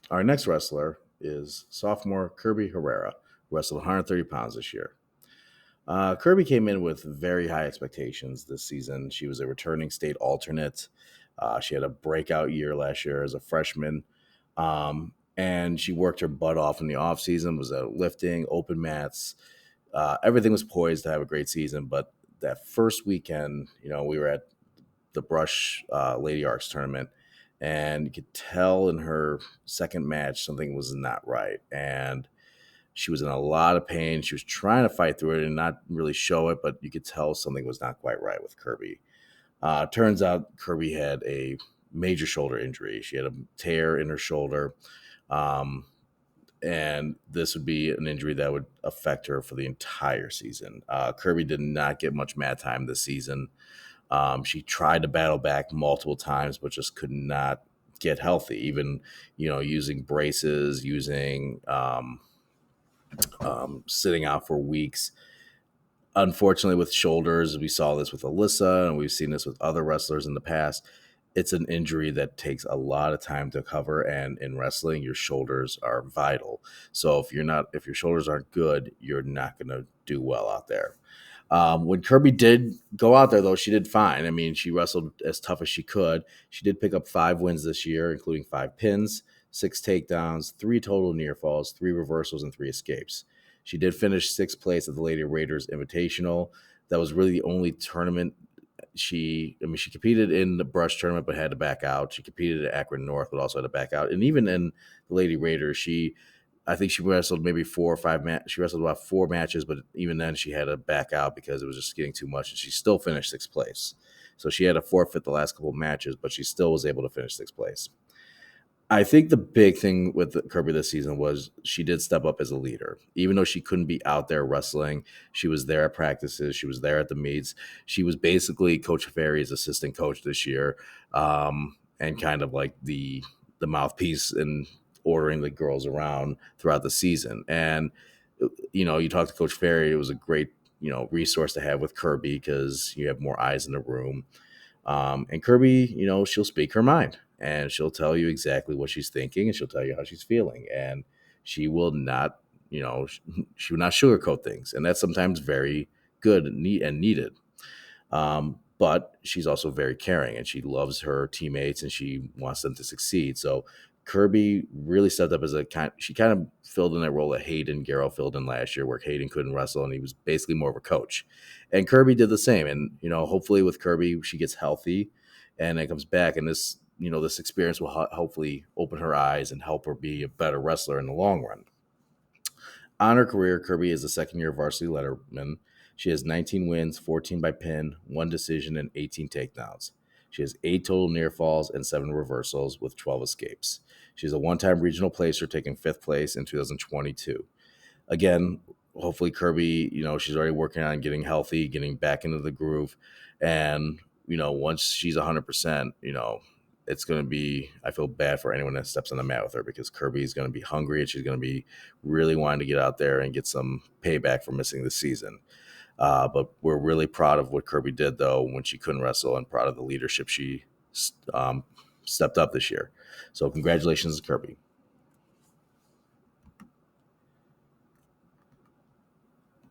Our next wrestler is sophomore Kirby Herrera, who wrestled 130 pounds this year. Kirby came in with very high expectations this season. She was a returning state alternate. She had a breakout year last year as a freshman. And she worked her butt off in the offseason, was lifting, open mats. Everything was poised to have a great season. But that first weekend, we were at the Brush Lady Arts tournament, and you could tell in her second match something was not right. And she was in a lot of pain. She was trying to fight through it and not really show it, but you could tell something was not quite right with Kirby. Turns out Kirby had a major shoulder injury. She had a tear in her shoulder. Um, and this would be an injury that would affect her for the entire season. Kirby did not get much mat time this season. She tried to battle back multiple times, but just could not get healthy. Even using braces, using sitting out for weeks. Unfortunately, with shoulders, we saw this with Alyssa, and we've seen this with other wrestlers in the past. It's an injury that takes a lot of time to cover, and in wrestling, your shoulders are vital. So if your shoulders aren't good, you're not going to do well out there. When Kirby did go out there, though, she did fine. I mean, she wrestled as tough as she could. She did pick up 5 wins this year, including 5 pins, 6 takedowns, 3 total near falls, 3 reversals, and 3 escapes. She did finish 6th place at the Lady Raiders Invitational. That was really the only tournament she competed in the Brush tournament, but had to back out. She competed at Akron North, but also had to back out. And even in the Lady Raiders, I think she wrestled maybe 4 or 5 matches. She wrestled about 4 matches, but even then she had to back out because it was just getting too much. And she still finished 6th place. So she had to forfeit the last couple of matches, but she still was able to finish 6th place. I think the big thing with Kirby this season was she did step up as a leader. Even though she couldn't be out there wrestling, she was there at practices. She was there at the meets. She was basically Coach Ferry's assistant coach this year, and kind of like the mouthpiece and ordering the girls around throughout the season. And you talk to Coach Ferry, it was a great resource to have with Kirby because you have more eyes in the room. And Kirby, she'll speak her mind and she'll tell you exactly what she's thinking and she'll tell you how she's feeling. And she will not, she will not sugarcoat things. And that's sometimes very good and needed. But she's also very caring and she loves her teammates and she wants them to succeed. So Kirby really stepped up as she kind of filled in that role that Hayden Garrow filled in last year, where Hayden couldn't wrestle and he was basically more of a coach. And Kirby did the same. And, hopefully with Kirby, she gets healthy and it comes back. And this experience will hopefully open her eyes and help her be a better wrestler in the long run. On her career, Kirby is a second-year varsity letterman. She has 19 wins, 14 by pin, 1 decision, and 18 takedowns. She has 8 total near falls and 7 reversals with 12 escapes. She's a one-time regional placer, taking 5th place in 2022. Again, hopefully Kirby, she's already working on getting healthy, getting back into the groove. And, once she's 100%, it's going to be, I feel bad for anyone that steps on the mat with her because Kirby is going to be hungry and she's going to be really wanting to get out there and get some payback for missing the season. But we're really proud of what Kirby did, though, when she couldn't wrestle, and proud of the leadership she stepped up this year. So congratulations to Kirby.